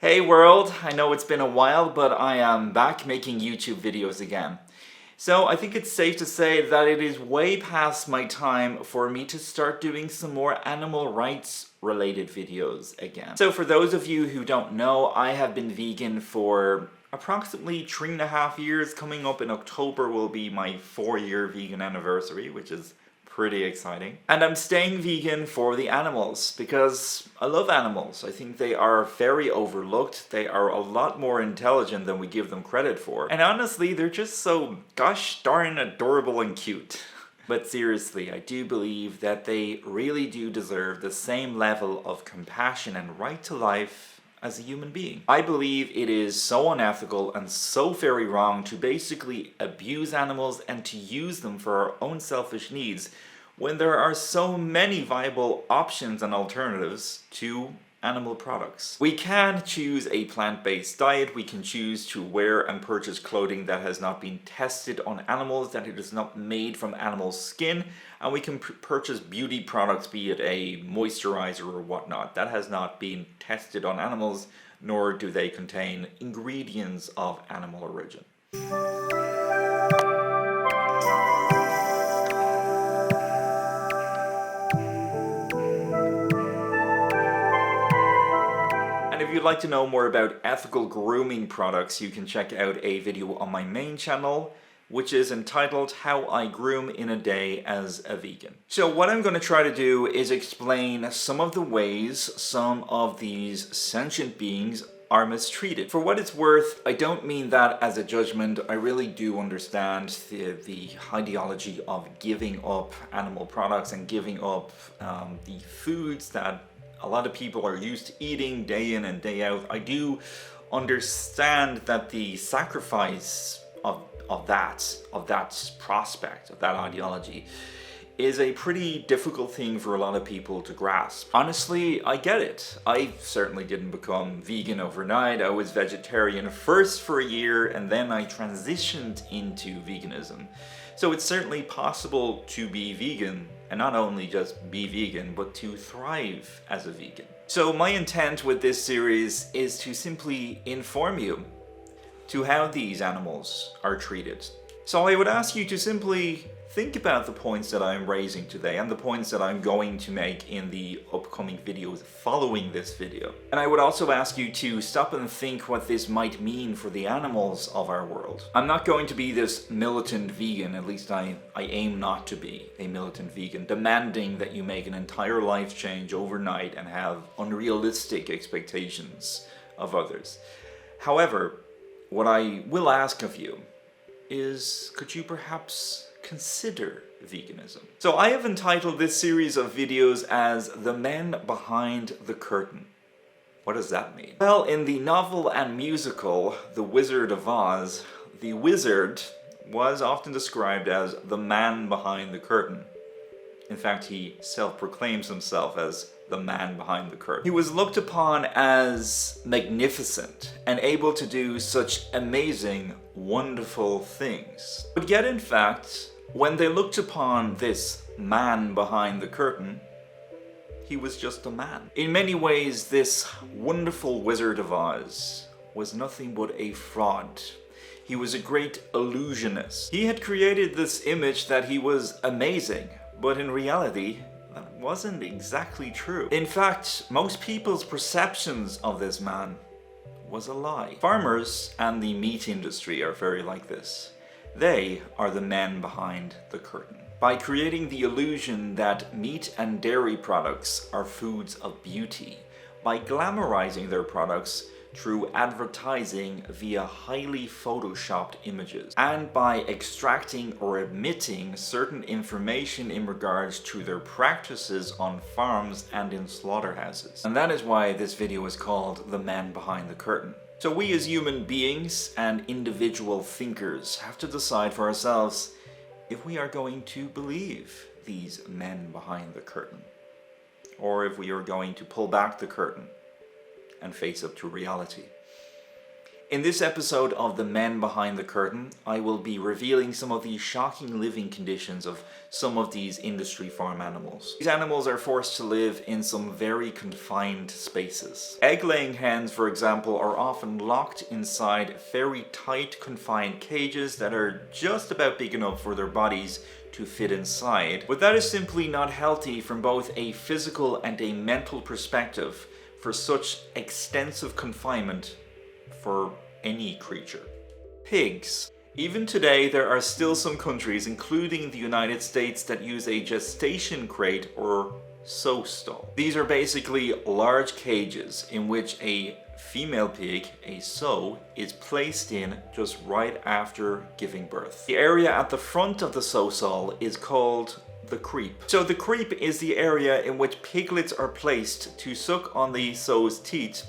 Hey world, I know it's been a while, but I am back making YouTube videos again. So I think it's safe to say that it is way past my time for me to start doing some more animal rights related videos again. So for those of you who don't know, I have been vegan for approximately 3.5 years. Coming up in October will be my 4-year vegan anniversary, which is pretty exciting. And I'm staying vegan for the animals because I love animals. I think they are very overlooked. They are a lot more intelligent than we give them credit for. And honestly, they're just so gosh darn adorable and cute. But seriously, I do believe that they really do deserve the same level of compassion and right to life as a human being. I believe it is so unethical and so very wrong to basically abuse animals and to use them for our own selfish needs when there are so many viable options and alternatives to animal products. We can choose a plant-based diet, we can choose to wear and purchase clothing that has not been tested on animals, that it is not made from animal skin, and we can purchase beauty products, be it a moisturizer or whatnot, that has not been tested on animals, nor do they contain ingredients of animal origin. And if you'd like to know more about ethical grooming products, you can check out a video on my main channel, which is entitled How I Groom in a Day as a Vegan. So what I'm going to try to do is explain some of the ways some of these sentient beings are mistreated. For what it's worth, I don't mean that as a judgment. I really do understand the ideology of giving up animal products and giving up the foods that a lot of people are used to eating day in and day out. I do understand that the sacrifice of that prospect, of that ideology, is a pretty difficult thing for a lot of people to grasp. Honestly, I get it. I certainly didn't become vegan overnight. I was vegetarian first for a year and then I transitioned into veganism. So it's certainly possible to be vegan, and not only just be vegan, but to thrive as a vegan. So my intent with this series is to simply inform you to how these animals are treated. So I would ask you to simply think about the points that I'm raising today and the points that I'm going to make in the upcoming videos following this video. And I would also ask you to stop and think what this might mean for the animals of our world. I'm not going to be this militant vegan, at least I aim not to be a militant vegan, demanding that you make an entire life change overnight and have unrealistic expectations of others. However, what I will ask of you is, could you perhaps consider veganism? So I have entitled this series of videos as The Men Behind the Curtain. What does that mean? Well, in the novel and musical The Wizard of Oz, the wizard was often described as the man behind the curtain. In fact, he self-proclaims himself as the man behind the curtain. He was looked upon as magnificent and able to do such amazing, wonderful things. But yet, in fact, when they looked upon this man behind the curtain, he was just a man. In many ways, this wonderful Wizard of Oz was nothing but a fraud. He was a great illusionist. He had created this image that he was amazing, but in reality, that wasn't exactly true. In fact, most people's perceptions of this man was a lie. Farmers and the meat industry are very like this. They are the men behind the curtain. By creating the illusion that meat and dairy products are foods of beauty, by glamorizing their products through advertising via highly photoshopped images, and by extracting or omitting certain information in regards to their practices on farms and in slaughterhouses. And that is why this video is called The Man Behind the Curtain. So we as human beings and individual thinkers have to decide for ourselves if we are going to believe these men behind the curtain, or if we are going to pull back the curtain and face up to reality. In this episode of The Men Behind the Curtain, I will be revealing some of the shocking living conditions of some of these industry farm animals. These animals are forced to live in some very confined spaces. Egg-laying hens, for example, are often locked inside very tight, confined cages that are just about big enough for their bodies to fit inside. But that is simply not healthy from both a physical and a mental perspective for such extensive confinement for any creature. Pigs. Even today, there are still some countries, including the United States, that use a gestation crate or Sow Stall. These are basically large cages in which a female pig, a sow, is placed in just right after giving birth. The area at the front of the Sow Stall is called the creep. So the creep is the area in which piglets are placed to suck on the sow's teat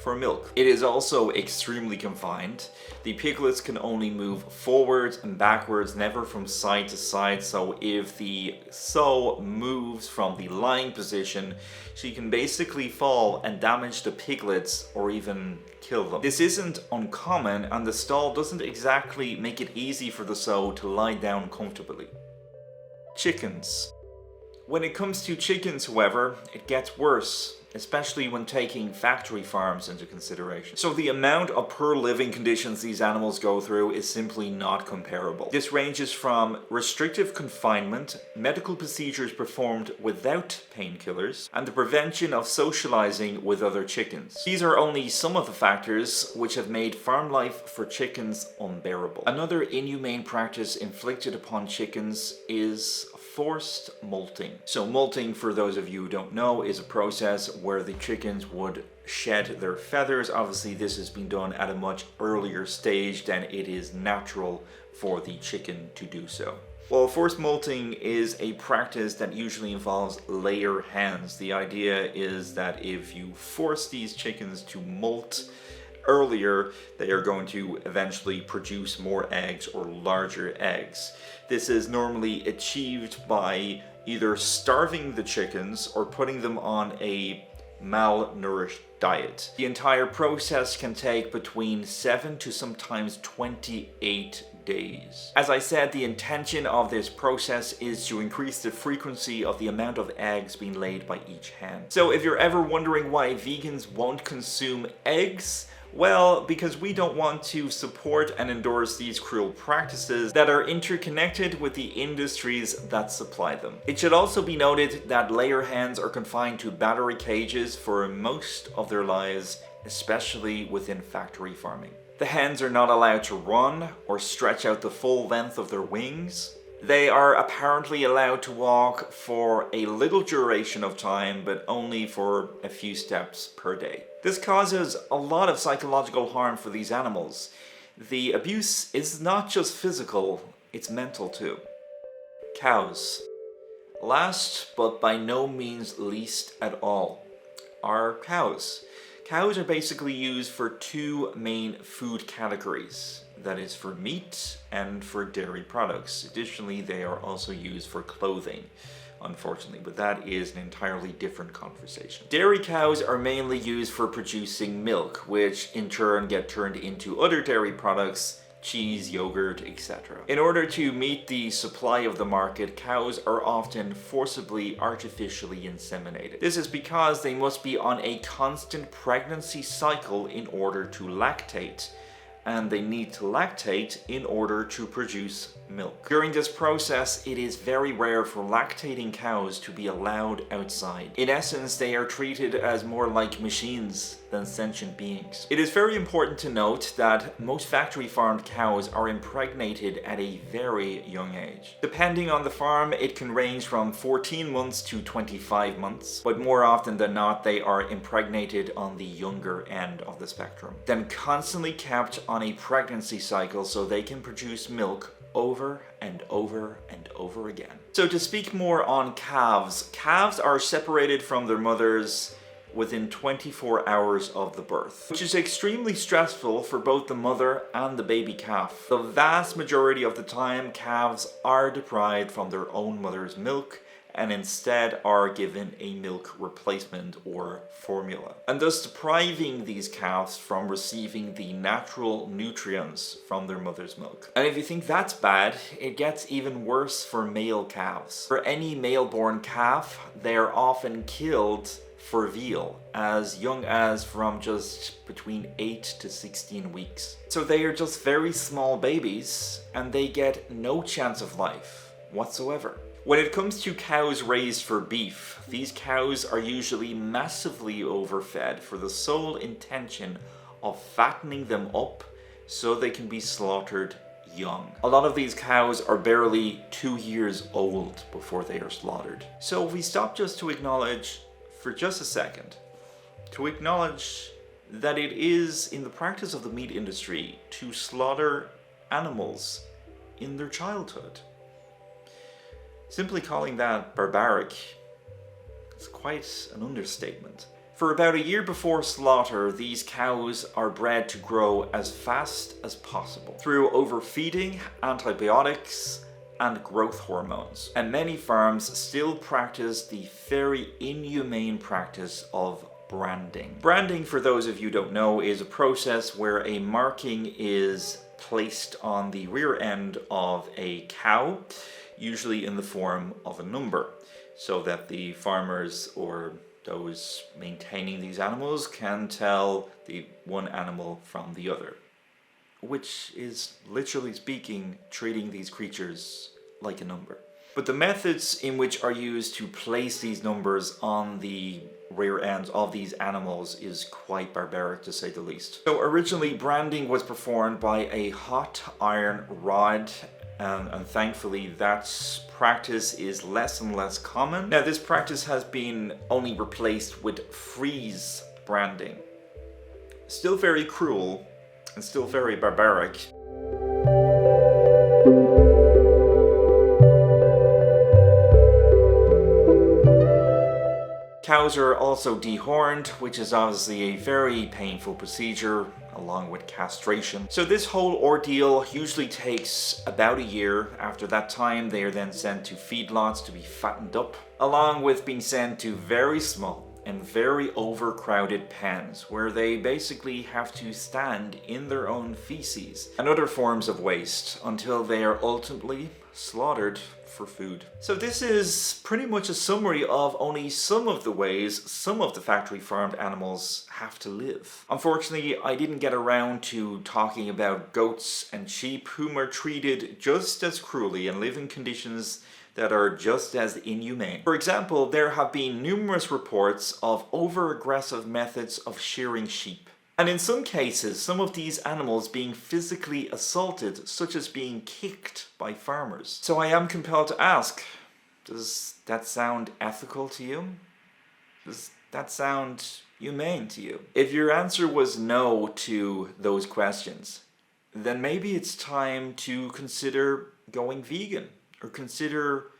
for milk. It is also extremely confined. The piglets can only move forwards and backwards, never from side to side, so if the sow moves from the lying position, she can basically fall and damage the piglets or even kill them. This isn't uncommon, and the stall doesn't exactly make it easy for the sow to lie down comfortably. Chickens. When it comes to chickens, however, it gets worse, especially when taking factory farms into consideration. So the amount of poor living conditions these animals go through is simply not comparable. This ranges from restrictive confinement, medical procedures performed without painkillers, and the prevention of socializing with other chickens. These are only some of the factors which have made farm life for chickens unbearable. Another inhumane practice inflicted upon chickens is forced molting. So molting, for those of you who don't know, is a process where the chickens would shed their feathers. Obviously, this has been done at a much earlier stage than it is natural for the chicken to do so. Well, forced molting is a practice that usually involves layer hens. The idea is that if you force these chickens to molt earlier, they are going to eventually produce more eggs or larger eggs. This is normally achieved by either starving the chickens or putting them on a malnourished diet. The entire process can take between 7 to sometimes 28 days. As I said, the intention of this process is to increase the frequency of the amount of eggs being laid by each hen. So if you're ever wondering why vegans won't consume eggs, well, because we don't want to support and endorse these cruel practices that are interconnected with the industries that supply them. It should also be noted that layer hens are confined to battery cages for most of their lives, especially within factory farming. The hens are not allowed to run or stretch out the full length of their wings. They are apparently allowed to walk for a little duration of time, but only for a few steps per day. This causes a lot of psychological harm for these animals. The abuse is not just physical, it's mental too. Cows. Last, but by no means least at all, are cows. Cows are basically used for two main food categories. That is for meat and for dairy products. Additionally, they are also used for clothing, unfortunately, but that is an entirely different conversation. Dairy cows are mainly used for producing milk, which in turn get turned into other dairy products, cheese, yogurt, etc. In order to meet the supply of the market, cows are often forcibly artificially inseminated. This is because they must be on a constant pregnancy cycle in order to lactate, and they need to lactate in order to produce milk. During this process, it is very rare for lactating cows to be allowed outside. In essence, they are treated as more like machines than sentient beings. It is very important to note that most factory farmed cows are impregnated at a very young age. Depending on the farm, it can range from 14 months to 25 months, but more often than not, they are impregnated on the younger end of the spectrum. Then constantly kept on a pregnancy cycle so they can produce milk over and over and over again. So to speak more on calves, calves are separated from their mothers within 24 hours of the birth, which is extremely stressful for both the mother and the baby calf. The vast majority of the time, calves are deprived from their own mother's milk and instead are given a milk replacement or formula, and thus depriving these calves from receiving the natural nutrients from their mother's milk. And if you think that's bad, it gets even worse for male calves. For any male-born calf, they are often killed for veal as young as from just between 8 to 16 weeks. So they are just very small babies and they get no chance of life whatsoever. When it comes to cows raised for beef, these cows are usually massively overfed for the sole intention of fattening them up so they can be slaughtered young. A lot of these cows are barely 2 years old before they are slaughtered. So if we stop just to acknowledge for just a second, to acknowledge that it is in the practice of the meat industry to slaughter animals in their childhood. Simply calling that barbaric is quite an understatement. For about a year before slaughter, these cows are bred to grow as fast as possible through overfeeding, antibiotics, and growth hormones. And many farms still practice the very inhumane practice of branding. Branding, for those of you who don't know, is a process where a marking is placed on the rear end of a cow, usually in the form of a number, so that the farmers or those maintaining these animals can tell the one animal from the other, which is, literally speaking, treating these creatures like a number. But the methods in which are used to place these numbers on the rear ends of these animals is quite barbaric, to say the least. So originally, branding was performed by a hot iron rod, and thankfully that practice is less and less common. Now this practice has been only replaced with freeze branding. Still very cruel and still very barbaric. Cows are also dehorned, which is obviously a very painful procedure, along with castration. So this whole ordeal usually takes about a year. After that time, they are then sent to feedlots to be fattened up, along with being sent to very small and very overcrowded pens, where they basically have to stand in their own feces and other forms of waste until they are ultimately slaughtered for food. So this is pretty much a summary of only some of the ways some of the factory farmed animals have to live. Unfortunately, I didn't get around to talking about goats and sheep, whom are treated just as cruelly and live in conditions that are just as inhumane. For example, there have been numerous reports of over-aggressive methods of shearing sheep. And in some cases, some of these animals being physically assaulted, such as being kicked by farmers. So I am compelled to ask, does that sound ethical to you? Does that sound humane to you? If your answer was no to those questions, then maybe it's time to consider going vegan, or consider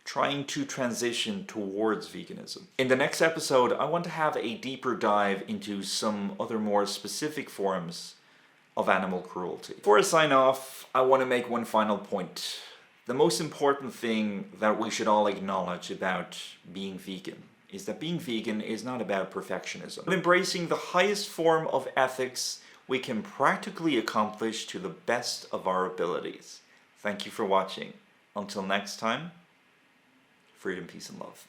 trying to transition towards veganism. In the next episode, I want to have a deeper dive into some other more specific forms of animal cruelty. Before I sign off, I want to make one final point. The most important thing that we should all acknowledge about being vegan is that being vegan is not about perfectionism, but embracing the highest form of ethics we can practically accomplish to the best of our abilities. Thank you for watching. Until next time, freedom, peace, and love.